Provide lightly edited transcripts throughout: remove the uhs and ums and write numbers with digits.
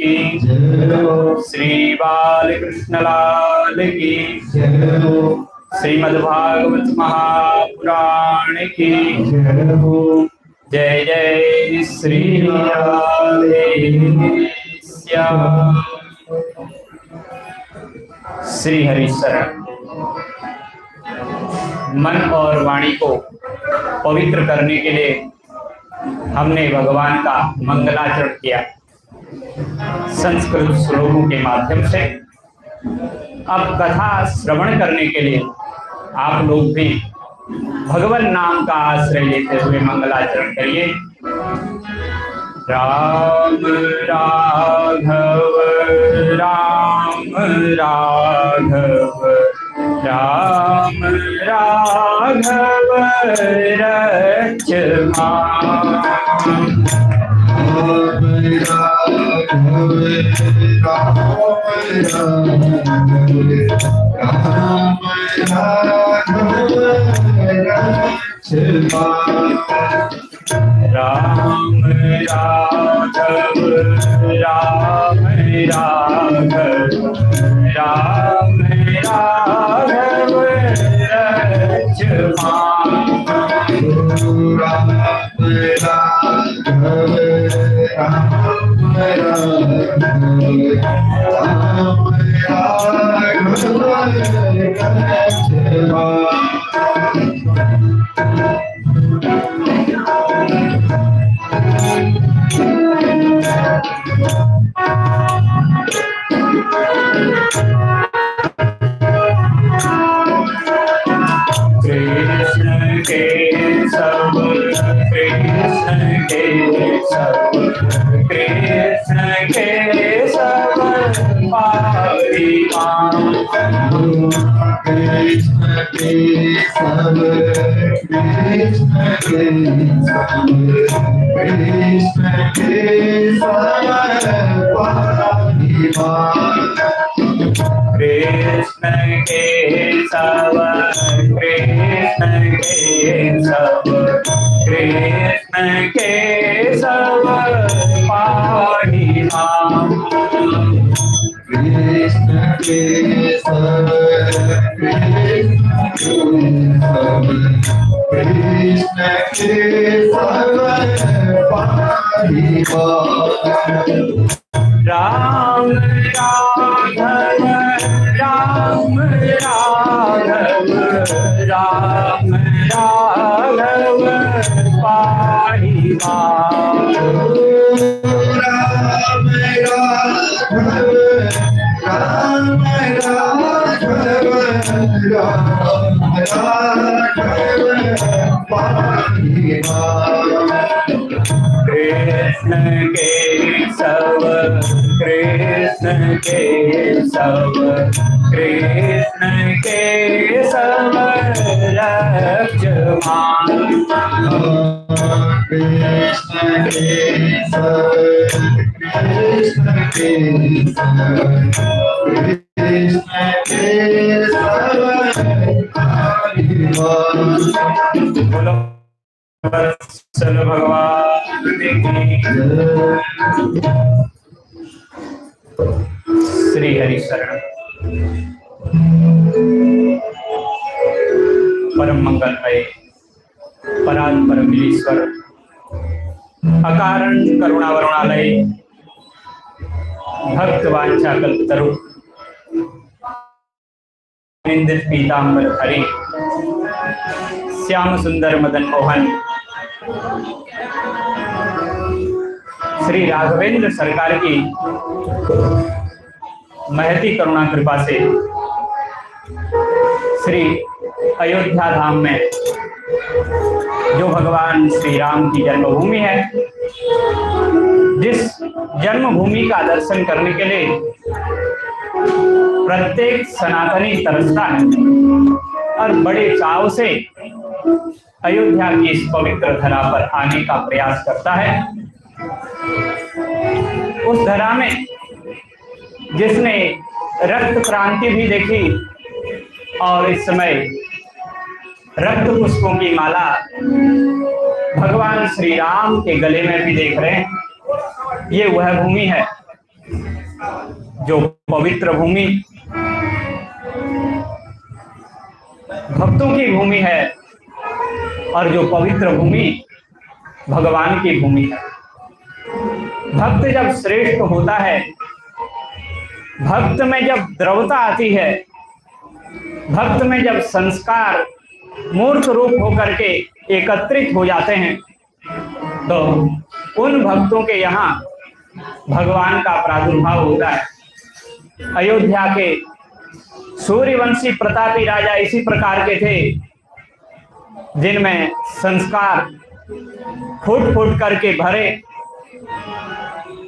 की, श्री बालकृष्ण लाल की, श्रीमद्भागवत महापुराण की, जय जय श्री राधे श्याम। श्री हरि शरण। मन और वाणी को पवित्र करने के लिए हमने भगवान का मंगलाचरण किया संस्कृत श्लोकों के माध्यम से। अब कथा श्रवण करने के लिए आप लोग भी भगवान नाम का आश्रय लेते हुए मंगलाचरण करिए। राम राघव राम राघव राम राघव रक्षमान। राम राघव राम राघव राम राघव रक्षमान। राम राघव कृष्ण के सब कृष्ण के सब कृष्ण के सब परिवार। कृष्ण के सब कृष्ण के सब कृष्ण के सब परिवार। कृष्ण के सब कृष्ण के सब कृष्ण के सब परिवार। कृष्ण के सब कृष्ण के सब परिवार। राम राघव राम राघव राम राघव परिवार। राम राघव राम राघव राम राघव परिवार। कृष्ण के सब कृष्ण के सब कृष्ण के सब रक्षमान। कृष्ण के सब कृष्ण के सब कृष्ण के सब परिवार। वत्सल भगवान की श्री हरि शरण। परम मंगलमय परात् परम ईश्वर अकारण करुणा वरुणालय भक्त वांछा कल्पतरु निंदित पीतांबर हरि श्याम सुंदर मदन मोहन श्री राघवेंद्र सरकार की महती करुणा कृपा से श्री अयोध्या धाम में जो भगवान श्री राम की जन्मभूमि है, जिस जन्मभूमि का दर्शन करने के लिए प्रत्येक सनातनी तरसता है और बड़े चाव से अयोध्या की इस पवित्र धरा पर आने का प्रयास करता है। उस धरा में जिसने रक्त क्रांति भी देखी और इस समय रक्त पुष्पों की माला भगवान श्री राम के गले में भी देख रहे हैं, ये वह भूमि है जो पवित्र भूमि भक्तों की भूमि है और जो पवित्र भूमि भगवान की भूमि है। भक्त जब श्रेष्ठ होता है, भक्त में जब द्रवता आती है, भक्त में जब संस्कार मूर्त रूप होकर के एकत्रित हो जाते हैं, तो उन भक्तों के यहाँ भगवान का प्रादुर्भाव होता है। अयोध्या के सूर्यवंशी प्रतापी राजा इसी प्रकार के थे, जिनमें संस्कार फूट फूट करके भरे,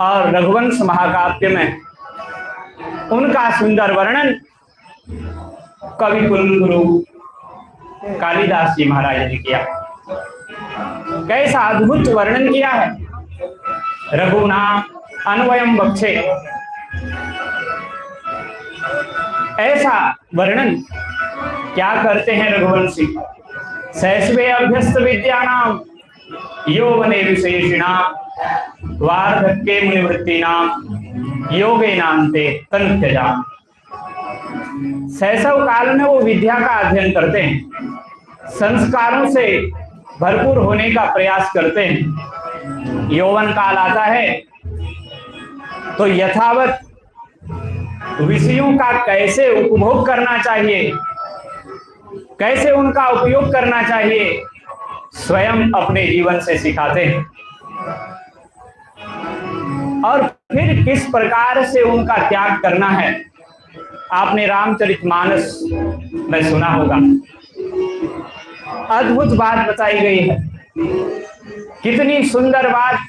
और रघुवंश महाकाव्य में उनका सुंदर वर्णन कवि कुलगुरु कालिदास जी महाराज ने किया। कैसा अद्भुत वर्णन किया है। रघुनाम अन्वयम बक्षे, ऐसा वर्णन क्या करते हैं रघुवंशी। सहस्वे अभ्यस्त विद्यानाम यौवने विशेषिणाम वार्धक्ये मुनिवृत्तिनाम योगेनान्ते तनुत्यजाम। शैशव काल में वो विद्या का अध्ययन करते हैं, संस्कारों से भरपूर होने का प्रयास करते हैं। यौवन काल आता है तो यथावत विषयों का कैसे उपभोग करना चाहिए, कैसे उनका उपयोग करना चाहिए, स्वयं अपने जीवन से सिखाते हैं। और फिर किस प्रकार से उनका त्याग करना है, आपने रामचरितमानस में सुना होगा। अद्भुत बात बताई गई है। कितनी सुंदर बात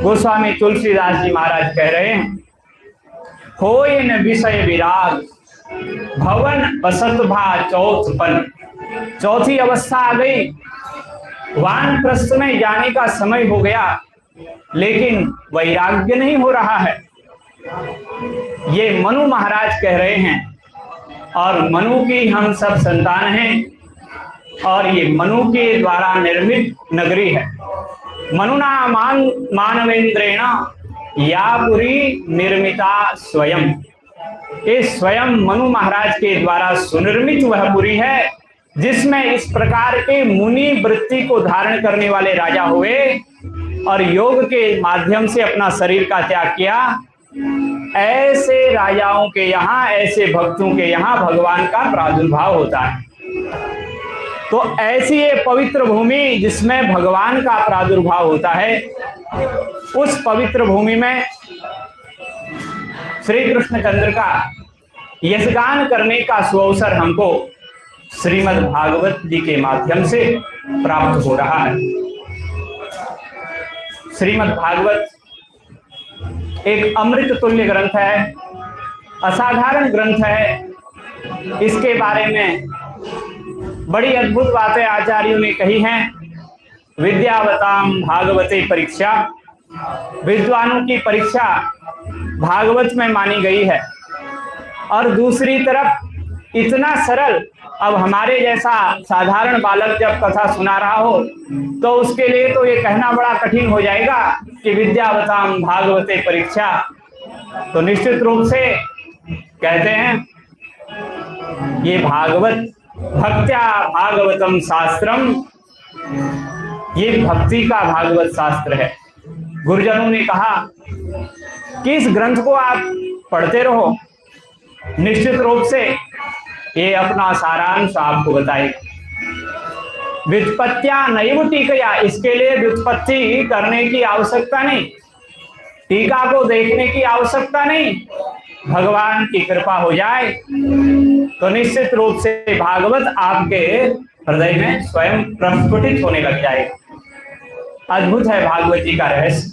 गोस्वामी तुलसीदास जी महाराज कह रहे हैं। होय न विषय विराग भवन असतभा चौथपन। चौथी अवस्था आ गई, वानप्रस्थ में जाने का समय हो गया, लेकिन वैराग्य नहीं हो रहा है। ये मनु महाराज कह रहे हैं, और मनु की हम सब संतान हैं, और ये मनु के द्वारा निर्मित नगरी है। मनुना मानवेंद्रेण या पुरी निर्मिता स्वयं। ये स्वयं मनु महाराज के द्वारा सुनिर्मित वह पुरी है, जिसमें इस प्रकार के मुनि वृत्ति को धारण करने वाले राजा हुए और योग के माध्यम से अपना शरीर का त्याग किया। ऐसे राजाओं के यहाँ, ऐसे भक्तों के यहाँ भगवान का प्रादुर्भाव होता है। तो ऐसी ये पवित्र भूमि जिसमें भगवान का प्रादुर्भाव होता है, उस पवित्र भूमि में श्री कृष्णचंद्र का यशगान करने का सुअवसर हमको श्रीमद् भागवत जी के माध्यम से प्राप्त हो रहा है। श्रीमद् भागवत एक अमृत तुल्य ग्रंथ है, असाधारण ग्रंथ है। इसके बारे में बड़ी अद्भुत बातें आचार्यों ने कही हैं। विद्यावताम भागवते परीक्षा, विद्वानों की परीक्षा भागवत में मानी गई है। और दूसरी तरफ इतना सरल, अब हमारे जैसा साधारण बालक जब कथा सुना रहा हो तो उसके लिए तो ये कहना बड़ा कठिन हो जाएगा कि विद्यावताम भागवते परीक्षा। तो निश्चित रूप से कहते हैं ये भागवत भक्त्या भागवतम शास्त्रम, ये भक्ति का भागवत शास्त्र है। गुरुजनों ने कहा कि इस ग्रंथ को आप पढ़ते रहो, निश्चित रूप से ये अपना सारांश आपको बताएगा। व्युत्पत्तियां नैव टीकया, इसके लिए व्युत्पत्ति करने की आवश्यकता नहीं, टीका को देखने की आवश्यकता नहीं। भगवान की कृपा हो जाए तो निश्चित रूप से भागवत आपके हृदय में स्वयं प्रस्फुटित होने लग जाएगा। अद्भुत है भागवत जी का रहस्य,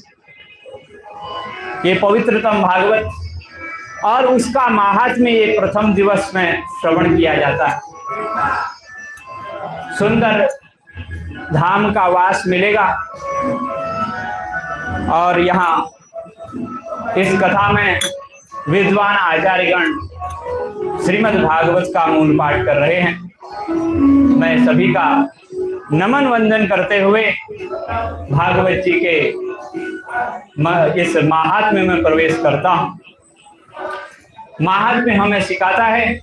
ये पवित्रतम भागवत, और उसका माहात्म्य ये प्रथम दिवस में श्रवण किया जाता है। सुंदर धाम का वास मिलेगा, और यहाँ इस कथा में विद्वान आचार्यगण श्रीमद् भागवत का मूल पाठ कर रहे हैं। मैं सभी का नमन वंदन करते हुए भागवत जी के इस महात्म्य में प्रवेश करता हूं। महात्म्य हमें सिखाता है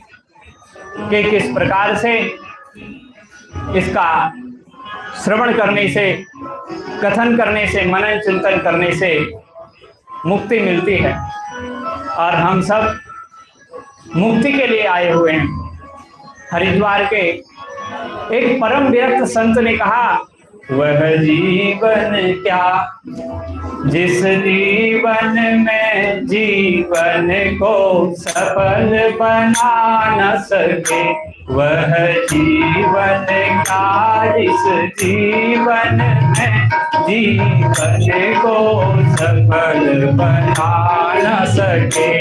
कि किस प्रकार से इसका श्रवण करने से, कथन करने से, मनन चिंतन करने से मुक्ति मिलती है। और हम सब मुक्ति के लिए आए हुए हैं। हरिद्वार के एक परम विरक्त संत ने कहा, वह जीवन क्या जिस जीवन में जीवन को सफल बना न सके, वह जीवन क्या जिस जीवन में जीवन को सफल बना न सके।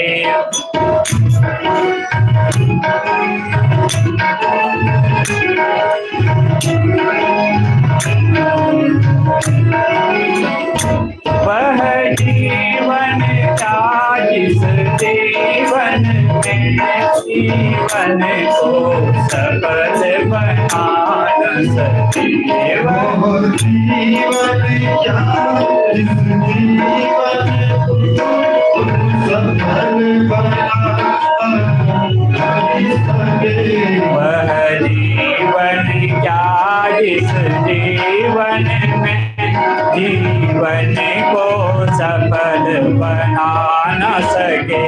वह जीवन क्या जिस जीवन में जीवन को सफल बना न सके, वह जीवन क्या जिस जीवन को सफल बना न सके, वह जीवन क्या जिस जीवन में जीवन को सफल बना न सके,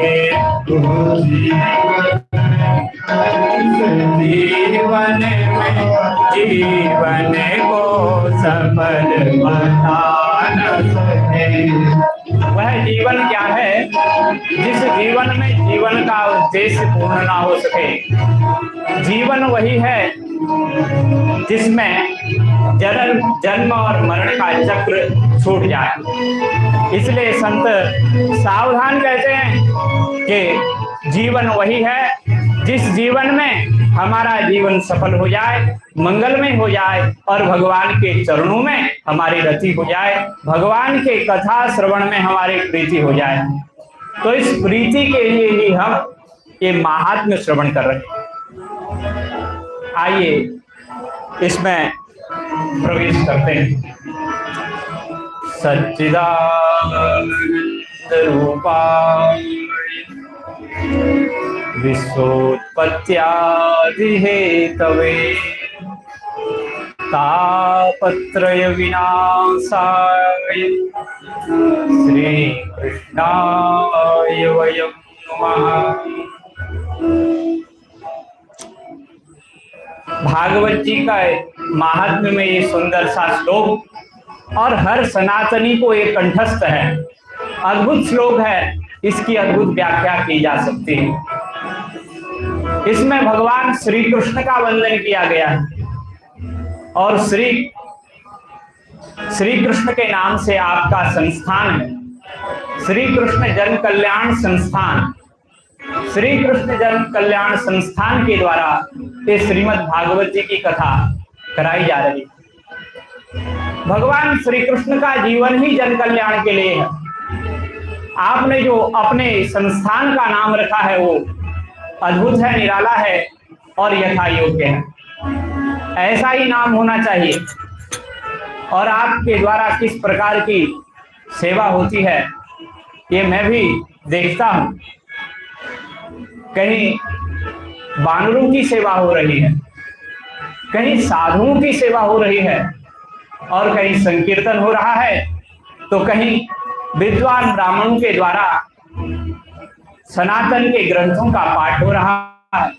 जीवन में जीवन को सफल बना न सके। वह जीवन क्या है जिस जीवन में जीवन का उद्देश्य पूर्ण ना हो सके। जीवन वही है जिसमें जन्म और मरण का चक्र छूट जाए। इसलिए संत सावधान कहते हैं कि जीवन वही है जिस जीवन में हमारा जीवन सफल हो जाए, मंगलमय हो जाए और भगवान के चरणों में हमारी रति हो जाए, भगवान के कथा श्रवण में हमारी प्रीति हो जाए। तो इस प्रीति के लिए ही हम ये महात्म्य श्रवण कर रहे हैं। आइए इसमें प्रवेश करते हैं। सच्चिदानंद रूपाय विश्वोत्पत्त्यादि हेतवे तापत्रय विनाशाय श्री कृष्णाय वयं नमः। भागवत जी का महात्म्य में ये सुंदर सा श्लोक और हर सनातनी को ये कंठस्थ है, अद्भुत श्लोक है। इसकी अद्भुत व्याख्या की जा सकती है। इसमें भगवान श्री कृष्ण का वर्णन किया गया है और श्री कृष्ण के नाम से आपका संस्थान है, श्री कृष्ण जन कल्याण संस्थान। श्री कृष्ण जन कल्याण संस्थान के द्वारा ये श्रीमद् भागवत जी की कथा कराई जा रही है। भगवान श्री कृष्ण का जीवन ही जन कल्याण के लिए है। आपने जो अपने संस्थान का नाम रखा है वो अद्भुत है, निराला है और यथा योग्य है। ऐसा ही नाम होना चाहिए। और आपके द्वारा किस प्रकार की सेवा होती है ये मैं भी देखता हूं। कहीं वानरों की सेवा हो रही है, कहीं साधुओं की सेवा हो रही है और कहीं संकीर्तन हो रहा है, तो कहीं विद्वान ब्राह्मणों के द्वारा सनातन के ग्रंथों का पाठ हो रहा है।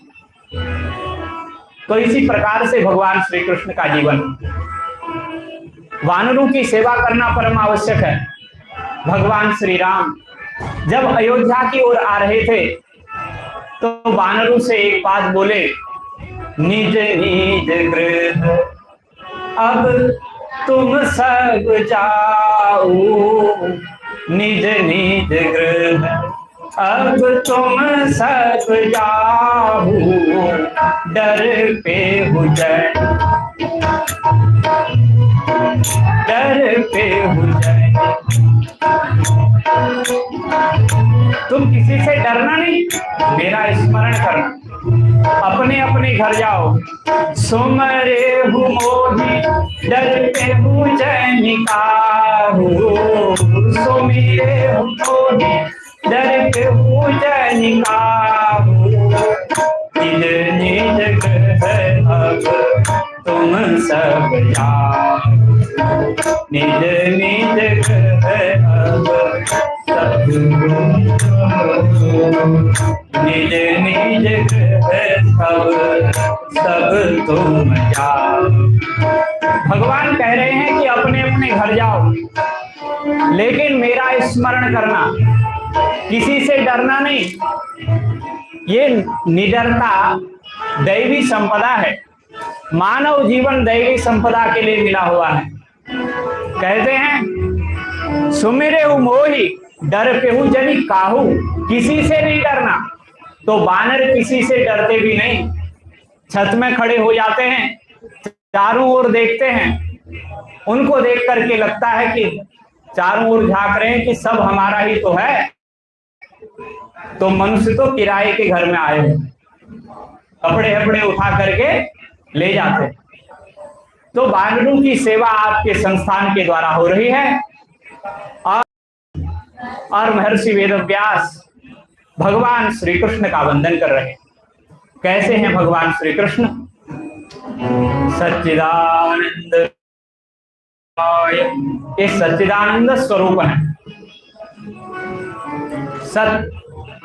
तो इसी प्रकार से भगवान श्री कृष्ण का जीवन, वानरों की सेवा करना परम आवश्यक है। भगवान श्री राम जब अयोध्या की ओर आ रहे थे तो वानरों से एक बात बोले, निज निज गृह अब तुम सब जाओ, निज निज गृह अब तुम सब जाओ, डर पे हो जाए, डर पे हो जाए। तुम किसी से डरना नहीं, मेरा स्मरण करना। अपने अपने घर जाओ। सुमरे हूँ मोही डर पे हूँ जैनिका हो, सुमिरे हूँ मोही डर पे हूँ जैनिका तुम सब जाओ, निज निज ग्रह अब सब निज निज ग्रह सब तुम जाओ। भगवान कह रहे हैं कि अपने अपने घर जाओ, लेकिन मेरा स्मरण करना, किसी से डरना नहीं। ये निडरता दैवी संपदा है। मानव जीवन दैवी संपदा के लिए मिला हुआ है। कहते हैं सुमिरेहु मोहि डर पेहु जनि काहू, किसी से नहीं डरना। तो बानर किसी से डरते भी नहीं, छत में खड़े हो जाते हैं, चारों ओर देखते हैं, उनको देख करके लगता है कि चारों ओर झांक रहे हैं कि सब हमारा ही तो है। तो मनुष्य तो किराए के घर में आए हैं, कपड़े वपड़े उठा करके ले जाते। तो बानरों की सेवा आपके संस्थान के द्वारा हो रही है। और महर्षि वेदव्यास भगवान श्री कृष्ण का वंदन कर रहे हैं। कैसे हैं भगवान श्री कृष्ण? सच्चिदानंद, ये सच्चिदानंद स्वरूप है। सत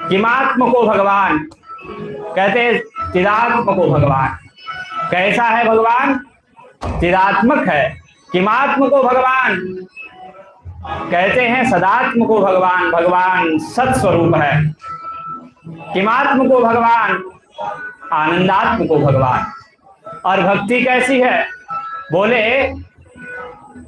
किमात्म को भगवान कहते हैं, चिदात्म को भगवान। कैसा है भगवान? चिदात्मक है। किमात्म को भगवान कहते हैं, सदात्म को भगवान। भगवान सत स्वरूप है। किमात्म को भगवान, आनंदात्म को भगवान। और भक्ति कैसी है? बोले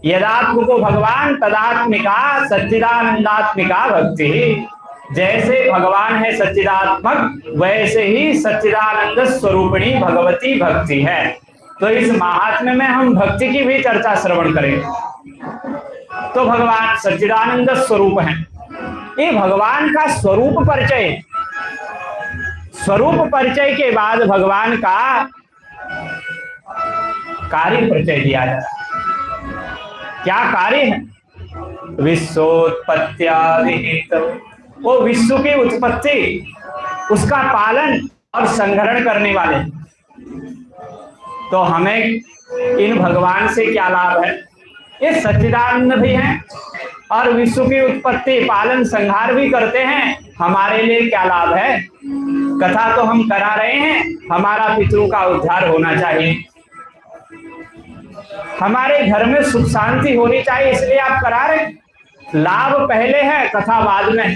यदात्म को भगवान तदात्मिका सच्चिदानंदात्मिका भक्ति। जैसे भगवान है सच्चिदात्मक, वैसे ही सच्चिदानंद स्वरूपिणी भगवती भक्ति है। तो इस महात्म्य में हम भक्ति की भी चर्चा श्रवण करें। तो भगवान सच्चिदानंद स्वरूप हैं। ये भगवान का स्वरूप परिचय। स्वरूप परिचय के बाद भगवान का कार्य परिचय दिया जा रहा है। क्या कार्य है? विश्वोत्पत्त्यादिहेतु, वो विश्व की उत्पत्ति, उसका पालन और संग्रहण करने वाले। तो हमें इन भगवान से क्या लाभ है? ये सच्चिदानंद भी हैं और विश्व की उत्पत्ति पालन संहार भी करते हैं। हमारे लिए क्या लाभ है? कथा तो हम करा रहे हैं, हमारा पितरों का उद्धार होना चाहिए, हमारे घर में सुख शांति होनी चाहिए, इसलिए आप करा रहे हैं। लाभ पहले है, कथा बाद में।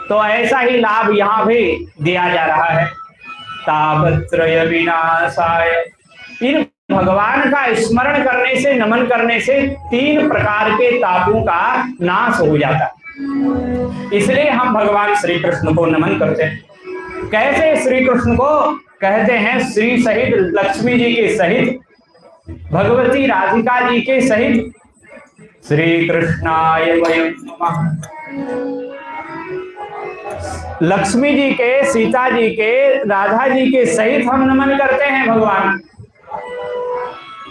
तो ऐसा ही लाभ यहाँ भी दिया जा रहा है। तापत्रय विनाशाय, इन भगवान का स्मरण करने से, नमन करने से 3 प्रकार के तापों का नाश हो जाता है। इसलिए हम भगवान श्री कृष्ण को नमन करते हैं। कैसे श्री कृष्ण को? कहते हैं श्री सहित, लक्ष्मी जी के सहित, भगवती राधिका जी के सहित, श्री कृष्णाय वयं नमः। लक्ष्मी जी के, सीता जी के, राधा जी के सहित हम नमन करते हैं भगवान,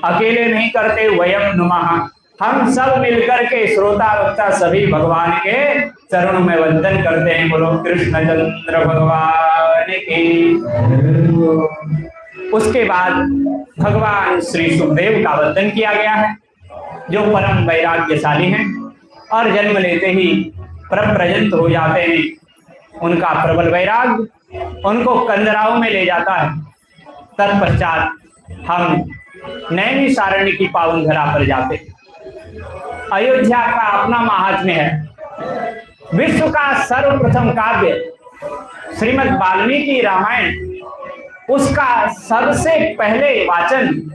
अकेले नहीं करते। वयं नमः, हम सब मिलकर के श्रोता वक्ता सभी भगवान के चरणों में वंदन करते हैं। बोलो कृष्णचंद्र भगवान की। उसके बाद भगवान श्री सुखदेव का वंदन किया गया है, जो परम वैराग्यशाली हैं और जन्म लेते ही प्रव्रजंत हो जाते हैं। उनका प्रबल वैराग्य उनको कंदराओं में ले जाता है। तत्पश्चात हम नैमिषारण्य की पावन धरा पर जाते। अयोध्या का अपना महात्म्य है। विश्व का सर्वप्रथम काव्य श्रीमद् वाल्मीकि रामायण, उसका सबसे पहले वाचन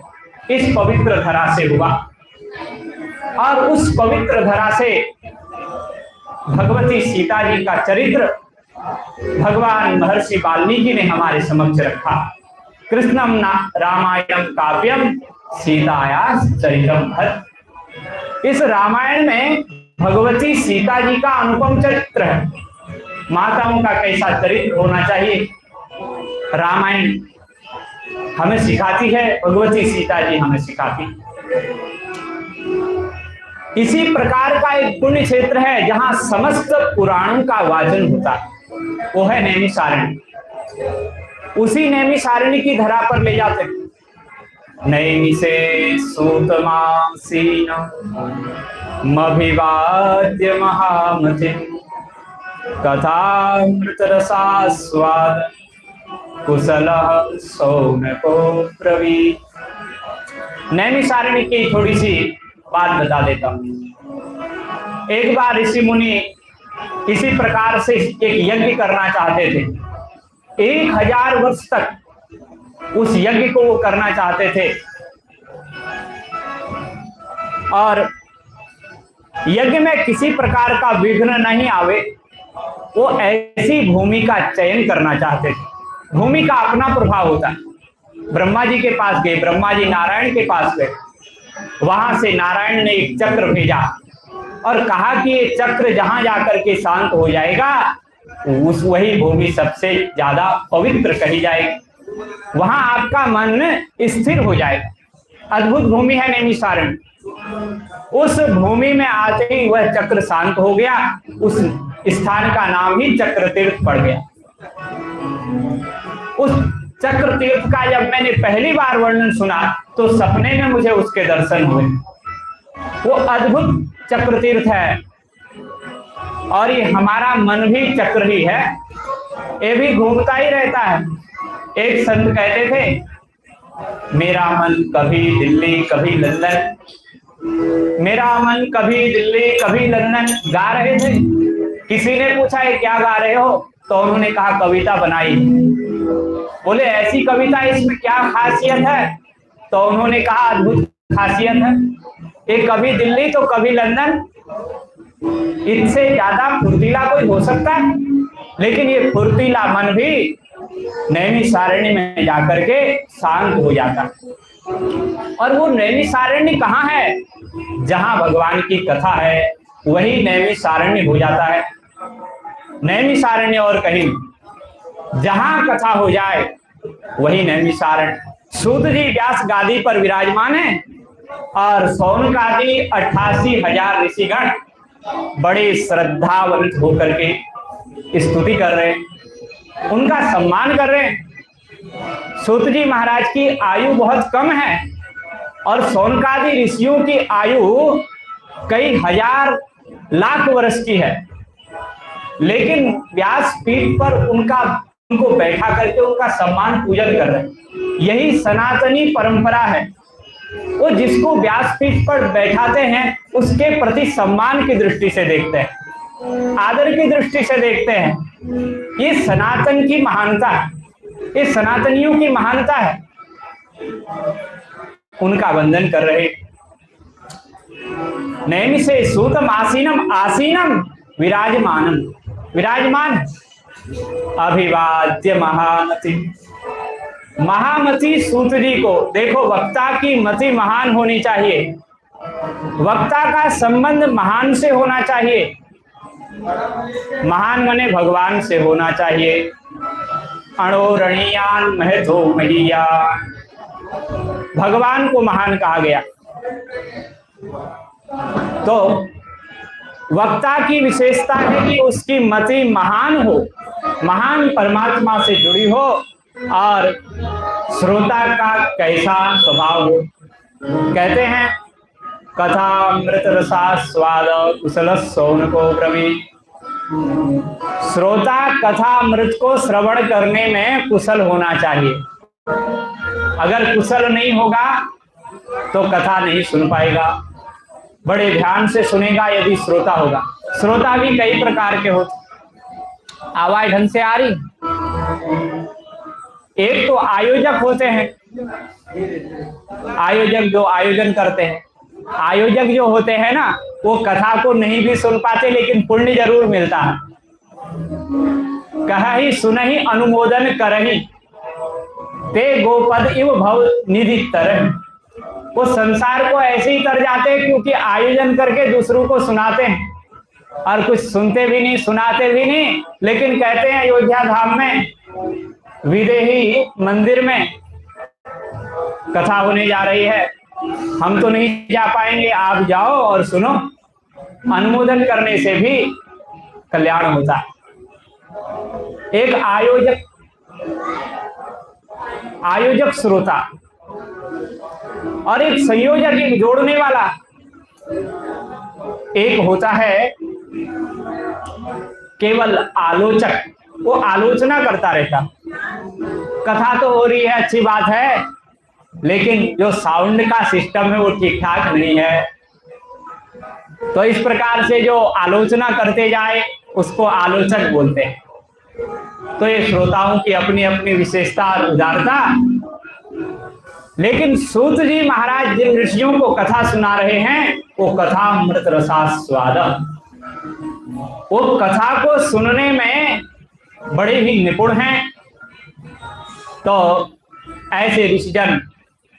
इस पवित्र धरा से हुआ और उस पवित्र धरा से भगवती सीता जी का चरित्र भगवान महर्षि वाल्मीकि ने हमारे समक्ष रखा। कृष्णम रामायणम काव्यम सीताया चरितम भद्र। इस रामायण में भगवती सीता जी का अनुपम चरित्र है। माताओं का कैसा चरित्र होना चाहिए, रामायण हमें सिखाती है, भगवती सीता जी हमें सिखाती। इसी प्रकार का एक पुण्य क्षेत्र है जहां समस्त पुराणों का वाचन होता है, वो है नैमिषारण्य। उसी नैमिषारण्य की धरा पर ले जाते हैं। नैमिषे सूतमासीनमभिवाद्य महामतिम् कथामृतरसास्वाद कुशलः सौनको ब्रवीत्। नैमिषारण्य की थोड़ी सी बात बता देता हूं। एक बार ऋषि मुनि इसी प्रकार से एक यज्ञ करना चाहते थे। 1000 वर्ष तक उस यज्ञ को वो करना चाहते थे और यज्ञ में किसी प्रकार का विघ्न नहीं आवे, वो ऐसी भूमि का चयन करना चाहते थे। भूमि का अपना प्रभाव होता है। ब्रह्मा जी के पास गए, ब्रह्मा जी नारायण के पास गए, वहां से नारायण ने एक चक्र भेजा और कहा कि ये चक्र जहां जाकर के शांत हो जाएगा उस वही भूमि सबसे ज्यादा पवित्र कही जाएगी, वहां आपका मन स्थिर हो जाएगा। अद्भुत भूमि है नैमिषारण्य। उस भूमि में आते ही वह चक्र शांत हो गया। उस स्थान का नाम ही चक्र तीर्थ पड़ गया। उस चक्र तीर्थ का जब मैंने पहली बार वर्णन सुना तो सपने में मुझे उसके दर्शन हुए। वो अद्भुत चक्र तीर्थ है और ये हमारा मन भी चक्र ही है, ये भी घूमता ही रहता है। एक संत कहते थे, मेरा मन कभी दिल्ली कभी लंदन, मेरा मन कभी दिल्ली कभी लंदन गा रहे थे। किसी ने पूछा ये क्या गा रहे हो, तो उन्होंने कहा कविता बनाई। बोले ऐसी कविता, इसमें क्या खासियत है? तो उन्होंने कहा अद्भुत खासियत है, ये कभी दिल्ली तो कभी लंदन, इससे ज्यादा फुर्तीला कोई हो सकता है? लेकिन ये फुर्तीला मन भी नैमिषारण्य में जाकर के शांत हो जाता। और वो नैमिषारण्य कहाँ है? जहां भगवान की कथा है वही नैमिषारण्य हो जाता है। नैमिषारण्य और कहीं, जहां कथा हो जाए वही नैमिषारण्य। सूत जी व्यास गादी पर विराजमान है और सौनकादि 88,000 ऋषिगण बड़े श्रद्धावंत होकर के स्तुति कर रहे हैं, उनका सम्मान कर रहे हैं। सूत जी महाराज की आयु बहुत कम है और सौनकादि ऋषियों की आयु कई हजार लाख वर्ष की है, लेकिन व्यास पीठ पर उनको बैठा करके उनका सम्मान पूजन कर रहे हैं। यही सनातनी परंपरा है। वो जिसको व्यास पीठ पर बैठाते हैं उसके प्रति सम्मान की दृष्टि से देखते हैं, आदर की दृष्टि से देखते हैं। ये सनातन की महानता है, ये सनातनियों की महानता है। उनका वंदन कर रहे। नैमिषे सूतम आसीनम, आसीनम विराजमानम, विराजमान अभिवाद्य महामति। महामति सूत जी को देखो, वक्ता की मति महान होनी चाहिए, वक्ता का संबंध महान से होना चाहिए। महान माने भगवान से होना चाहिए। अणोरणीयान महतो महिया, भगवान को महान कहा गया। तो वक्ता की विशेषता है कि उसकी मति महान हो, महान परमात्मा से जुड़ी हो और श्रोता का कैसा स्वभाव हो। कहते हैं कथा अमृत रसास्वाद कुशल सौनको ब्रवीत्। श्रोता कथा अमृत को श्रवण करने में कुशल होना चाहिए। अगर कुशल नहीं होगा तो कथा नहीं सुन पाएगा। बड़े ध्यान से सुनेगा यदि श्रोता होगा। श्रोता भी कई प्रकार के होते। आवाज ढंग से आ रही? एक तो आयोजक होते हैं, आयोजक जो आयोजन करते हैं। आयोजक जो होते हैं ना, वो कथा को नहीं भी सुन पाते लेकिन पुण्य जरूर मिलता है। कहहि सुनहि अनुमोदन करहि, ते गोपद इव भव निधि तरहि। वो संसार को ऐसे ही तर जाते हैं क्योंकि आयोजन करके दूसरों को सुनाते हैं और कुछ सुनते भी नहीं, सुनाते भी नहीं। लेकिन कहते हैं अयोध्या धाम में विदेही मंदिर में कथा होने जा रही है, हम तो नहीं जा पाएंगे, आप जाओ और सुनो। अनुमोदन करने से भी कल्याण होता है। एक आयोजक श्रोता, और एक संयोजक, एक जोड़ने वाला। एक होता है केवल आलोचक, वो आलोचना करता रहता। कथा तो हो रही है, अच्छी बात है, लेकिन जो साउंड का सिस्टम है वो ठीक ठाक नहीं है। तो इस प्रकार से जो आलोचना करते जाए उसको आलोचक बोलते हैं। तो ये श्रोताओं की अपनी अपनी विशेषता और उदारता। लेकिन सूत जी महाराज जिन ऋषियों को कथा सुना रहे हैं वो कथा अमृत रसास्वादम, वो कथा को सुनने में बड़े ही निपुण हैं। तो ऐसे ऋषिजन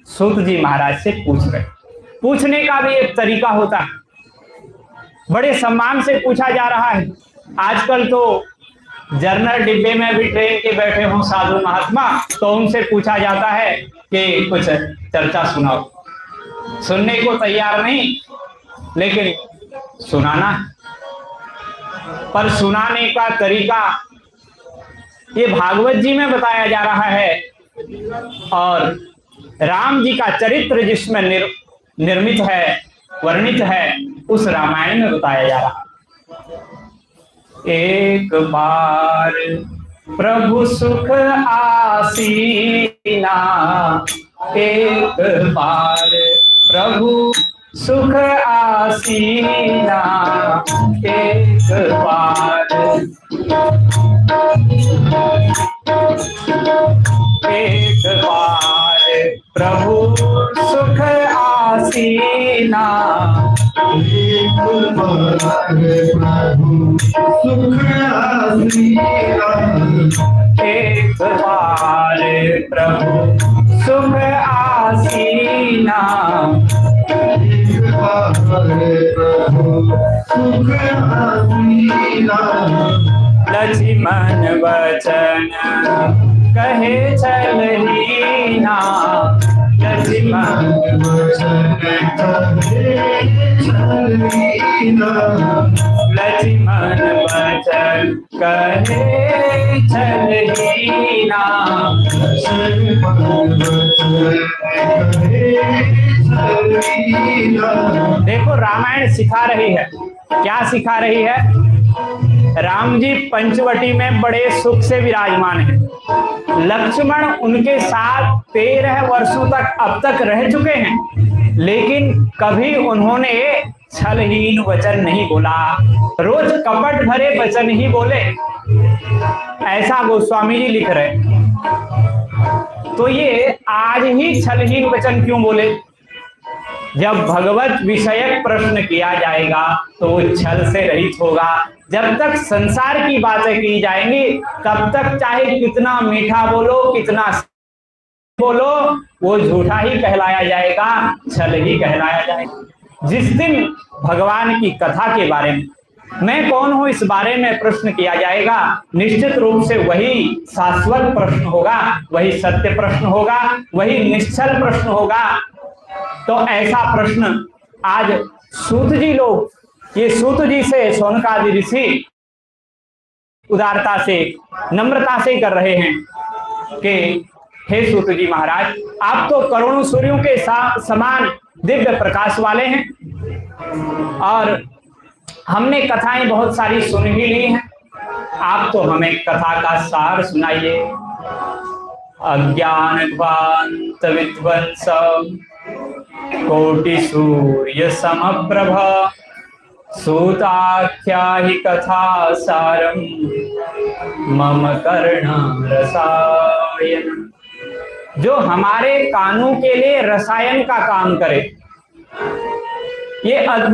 सूत जी महाराज से पूछ रहे। पूछने का भी एक तरीका होता है, बड़े सम्मान से पूछा जा रहा है। आजकल तो जर्नल डिब्बे में भी ट्रेन के बैठे हों साधु महात्मा, तो उनसे पूछा जाता है कि कुछ चर्चा सुनाओ। सुनने को तैयार नहीं, लेकिन सुनाना। पर सुनाने का तरीका ये भागवत जी में बताया जा रहा है, और राम जी का चरित्र जिसमें निर्मित है, वर्णित है, उस रामायण में बताया जा रहा है। एक बार प्रभु सुख आसीना, एक बार प्रभु सुख आसीना, एक बार प्रभु सुख आसीना, एक बार प्रभु सुख आसीना, एक बार प्रभु सुख आसीना, एक बार प्रभु सुख आसीना। लक्ष्मण वचन कहे चलहीना, लक्ष्मण वचन कहे चलहीना, लक्ष्मण वचन कहे चलहीना। लक्ष्मण वचन कहे चलहीना। देखो रामायण सिखा रही है, क्या सिखा रही है? राम जी पंचवटी में बड़े सुख से विराजमान हैं। लक्ष्मण उनके साथ 13 वर्षों तक अब तक रह चुके हैं, लेकिन कभी उन्होंने छलहीन वचन नहीं बोला, रोज कपट भरे वचन ही बोले। ऐसा गोस्वामी जी लिख रहे। तो ये आज ही छलहीन वचन क्यों बोले? जब भगवत विषयक प्रश्न किया जाएगा तो वो छल से रहित होगा। जब तक संसार की बातें की जाएंगी तब तक चाहे कितना मीठा बोलो, कितना बोलो, वो झूठा ही कहलाया जाएगा, छल ही कहलाया जाएगा। जिस दिन भगवान की कथा के बारे में, मैं कौन हूं इस बारे में प्रश्न किया जाएगा, निश्चित रूप से वही शाश्वत प्रश्न होगा, वही सत्य प्रश्न होगा, वही निश्चल प्रश्न होगा। तो ऐसा प्रश्न आज सूत जी लोग, ये सूत जी से शौनकादि ऋषि उदारता से, नम्रता से कर रहे हैं कि हे सूत जी महाराज, आप तो करोड़ों सूर्यों के समान दिव्य प्रकाश वाले हैं, और हमने कथाएं बहुत सारी सुन ही ली हैं, आप तो हमें कथा का सार सुनाइए। अज्ञानध्वांत विध्वंस कोटि सूर्य समप्रभ, सूताख्या हि कथा सारम मम कर्ण रसायन। जो हमारे कानों के लिए रसायन का काम करे, ये अद्भुत